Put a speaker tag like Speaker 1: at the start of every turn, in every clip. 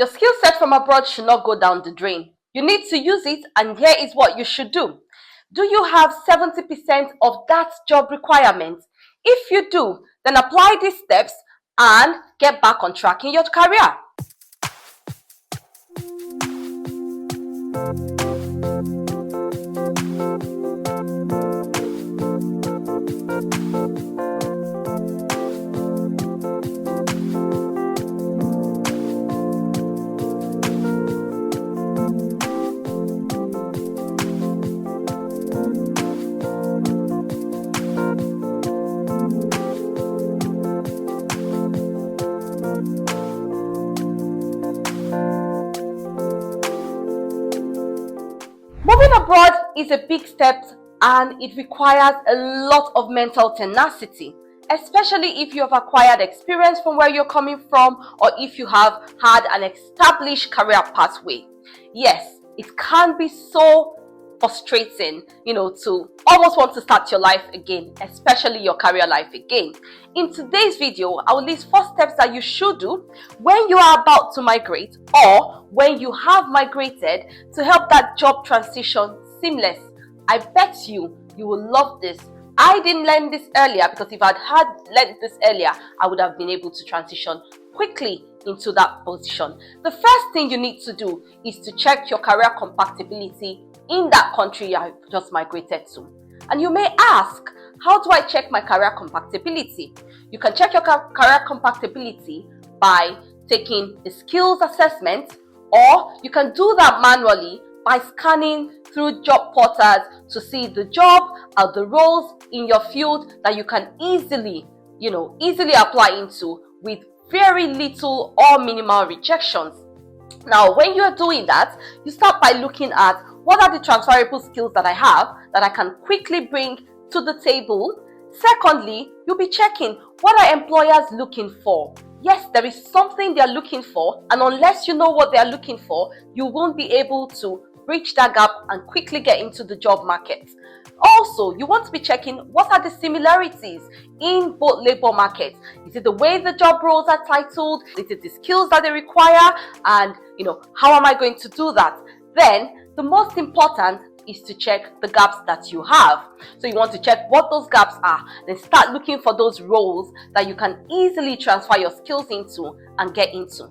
Speaker 1: Your skill set from abroad should not go down the drain. You need to use it, and here is what you should do. Do you have 70% of that job requirement? If you do, then apply these steps and get back on track in your career. Moving abroad is a big step and it requires a lot of mental tenacity, especially if you have acquired experience from where you're coming from or if you have had an established career pathway. Yes, it can be so frustrating, to almost want to start your life again, especially your career life again. In today's video, I will list 4 steps that you should do when you are about to migrate or when you have migrated to help that job transition seamless. I bet you will love this. I didn't learn this earlier because if I'd learned this earlier, I would have been able to transition quickly into that position. The first thing you need to do is to check your career compatibility in that country you have just migrated to. And you may ask, how do I check my career compatibility? You can check your career compatibility by taking a skills assessment, or you can do that manually by scanning through job portals to see the job or the roles in your field that you can easily apply into with very little or minimal rejections. Now, when you're doing that, you start by looking at what are the transferable skills that I have that I can quickly bring to the table. Secondly, you'll be checking what are employers looking for. Yes, there is something they're looking for, and unless you know what they're looking for, you won't be able to bridge that gap and quickly get into the job market. Also, you want to be checking what are the similarities in both labor markets. Is it the way the job roles are titled? Is it the skills that they require? And how am I going to do that? Then the most important is to check the gaps that you have. So you want to check what those gaps are, then start looking for those roles that you can easily transfer your skills into and get into.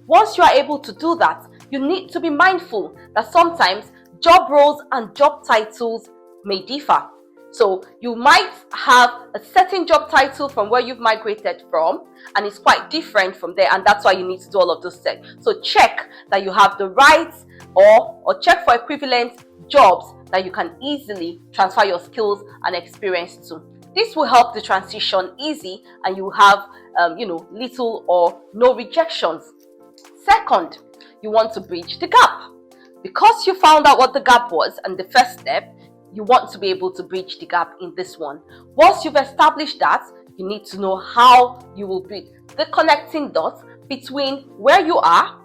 Speaker 1: Once you are able to do that, you need to be mindful that sometimes job roles and job titles may differ. So you might have a certain job title from where you've migrated from, and it's quite different from there, and that's why you need to do all of those steps. So check that you have the right or check for equivalent jobs that you can easily transfer your skills and experience to. This will help the transition easy, and you have little or no rejections. Second, you want to bridge the gap. Because you found out what the gap was and the first step, you want to be able to bridge the gap in this one. Once you've established that, you need to know how you will bridge the connecting dots between where you are,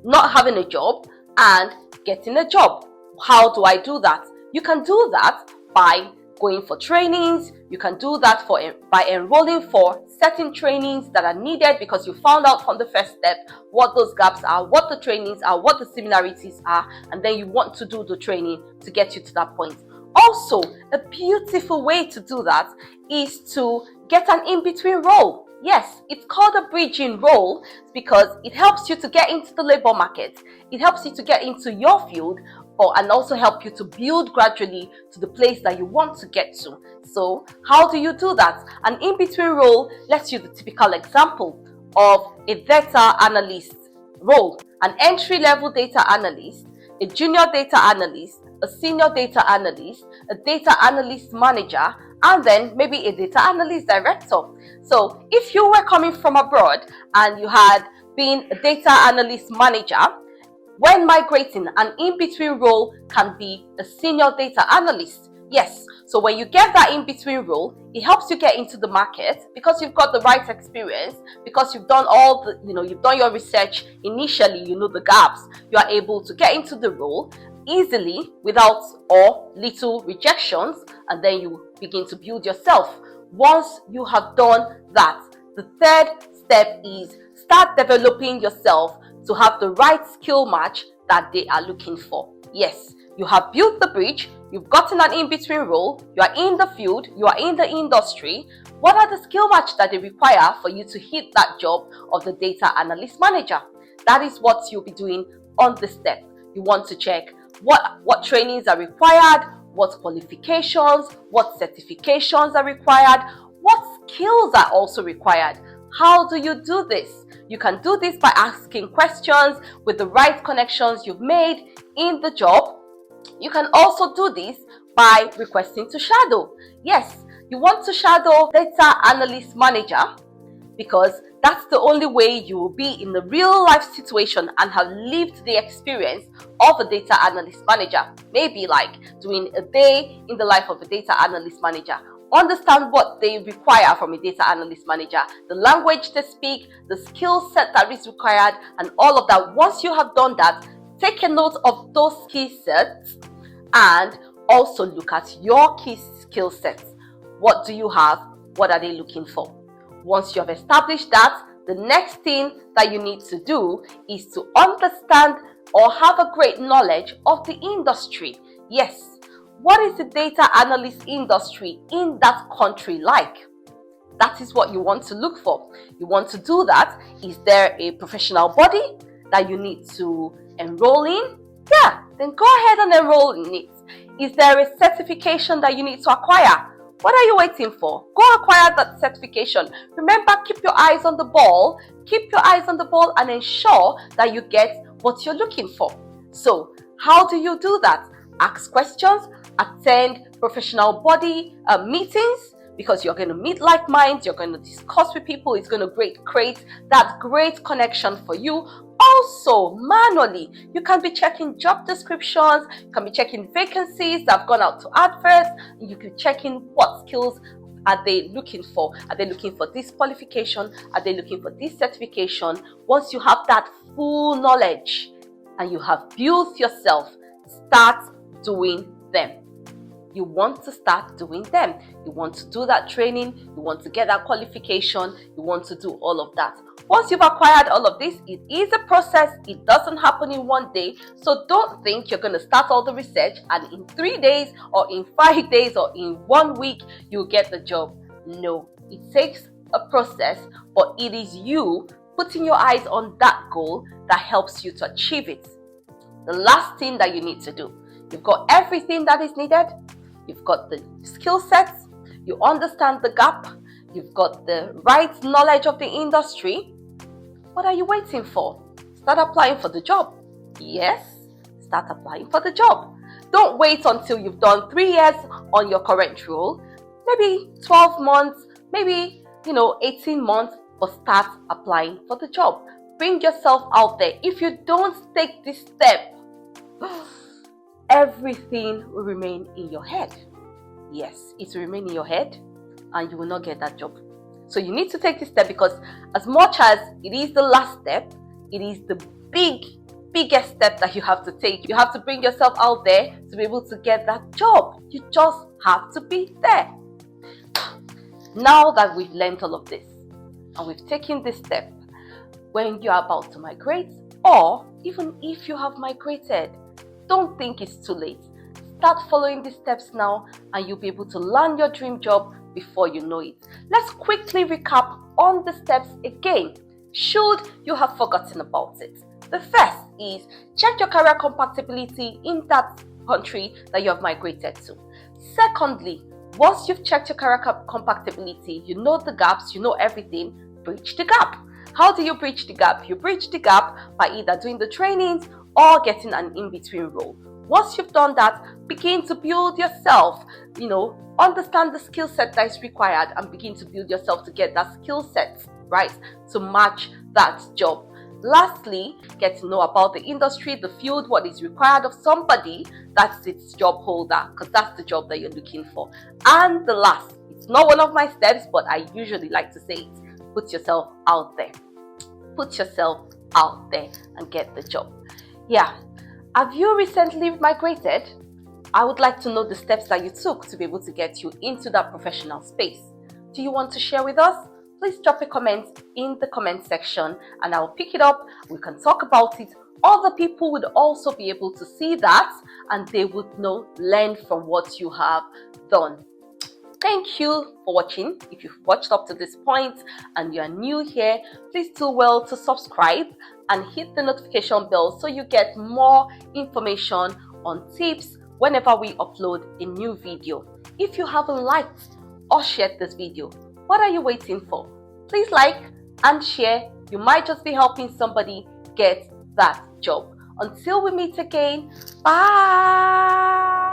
Speaker 1: not having a job, and getting a job. How do I do that? You can do that by going for trainings. You can do that by enrolling for certain trainings that are needed because you found out from the first step what those gaps are, what the trainings are, what the similarities are, and then you want to do the training to get you to that point. Also, a beautiful way to do that is to get an in-between role. Yes, it's called a bridging role because it helps you to get into the labor market. It helps you to get into your field, and also help you to build gradually to the place that you want to get to. So how do you do that? An in-between role, let's use the typical example of a data analyst role. An entry-level data analyst, a junior data analyst, a senior data analyst, a data analyst manager, and then maybe a data analyst director. So if you were coming from abroad and you had been a data analyst manager, when migrating, an in-between role can be a senior data analyst. Yes, so when you get that in-between role, it helps you get into the market because you've got the right experience, because you've done you've done your research initially, you know the gaps. You are able to get into the role easily without or little rejections, and then you begin to build yourself. Once you have done that, the third step is start developing yourself to have the right skill match that they are looking for. Yes, you have built the bridge, you've gotten an in-between role, you are in the field, you are in the industry. What are the skill match that they require for you to hit that job of the data analyst manager? That is what you'll be doing on this step. You want to check what trainings are required, what qualifications, what certifications are required, what skills are also required. How do you do this? You can do this by asking questions with the right connections you've made in the job. You can also do this by requesting to shadow. Yes, you want to shadow data analyst manager because that's the only way you will be in the real life situation and have lived the experience of a data analyst manager. Maybe like doing a day in the life of a data analyst manager. Understand what they require from a data analyst manager, the language they speak, the skill set that is required, and all of that. Once you have done that, take a note of those skill sets and also look at your key skill sets. What do you have? What are they looking for? Once you have established that, the next thing that you need to do is to understand or have a great knowledge of the industry. Yes, what is the data analyst industry in that country like? That is what you want to look for. You want to do that. Is there a professional body that you need to enroll in? Yeah, then go ahead and enroll in it. Is there a certification that you need to acquire? What are you waiting for? Go acquire that certification. Remember, keep your eyes on the ball. Keep your eyes on the ball and ensure that you get what you're looking for. So, how do you do that? Ask questions, attend professional body meetings, because you're going to meet like minds, you're going to discuss with people, it's going to create that great connection for you. Also, manually, you can be checking job descriptions, you can be checking vacancies that have gone out to adverts, and you can check in what skills are they looking for. Are they looking for this qualification? Are they looking for this certification? Once you have that full knowledge and you have built yourself, start doing them. You want to start doing them. You want to do that training. You want to get that qualification. You want to do all of that. Once you've acquired all of this, it is a process. It doesn't happen in one day. So don't think you're going to start all the research and in 3 days or in 5 days or in 1 week, you'll get the job. No, it takes a process, but it is you putting your eyes on that goal that helps you to achieve it. The last thing that you need to do, you've got everything that is needed. You've got the skill sets, you understand the gap, you've got the right knowledge of the industry. What are you waiting for? Start applying for the job. Yes, start applying for the job. Don't wait until you've done 3 years on your current role, maybe 12 months, maybe 18 months, but start applying for the job. Bring yourself out there. If you don't take this step, everything will remain in your head. Yes, it will remain in your head and you will not get that job. So you need to take this step, because as much as it is the last step, it is the biggest step that you have to take. You have to bring yourself out there to be able to get that job. You just have to be there. Now that we've learned all of this and we've taken this step, when you're about to migrate, or even if you have migrated, don't think it's too late. Start following these steps now and you'll be able to land your dream job before you know it. Let's quickly recap on the steps again, should you have forgotten about it. The first is check your career compatibility in that country that you have migrated to. Secondly, once you've checked your career compatibility, you know the gaps, you know everything, bridge the gap. How do you bridge the gap? You bridge the gap by either doing the trainings or getting an in-between role. Once you've done that, begin to build yourself, understand the skill set that is required and begin to build yourself to get that skill set, right, to match that job. Lastly, get to know about the industry, the field, what is required of somebody that's its job holder, because that's the job that you're looking for. And the last, it's not one of my steps, but I usually like to say it, put yourself out there. Put yourself out there and get the job. Yeah. Have you recently migrated? I would like to know the steps that you took to be able to get you into that professional space. Do you want to share with us? please drop a comment in the comment section and I'll pick it up. We can talk about it. Other people would also be able to see that and they would learn from what you have done. Thank you for watching. If you've watched up to this point and you are new here, please do well to subscribe and hit the notification bell so you get more information on tips whenever we upload a new video. If you haven't liked or shared this video, what are you waiting for? Please like and share. You might just be helping somebody get that job. Until we meet again, bye.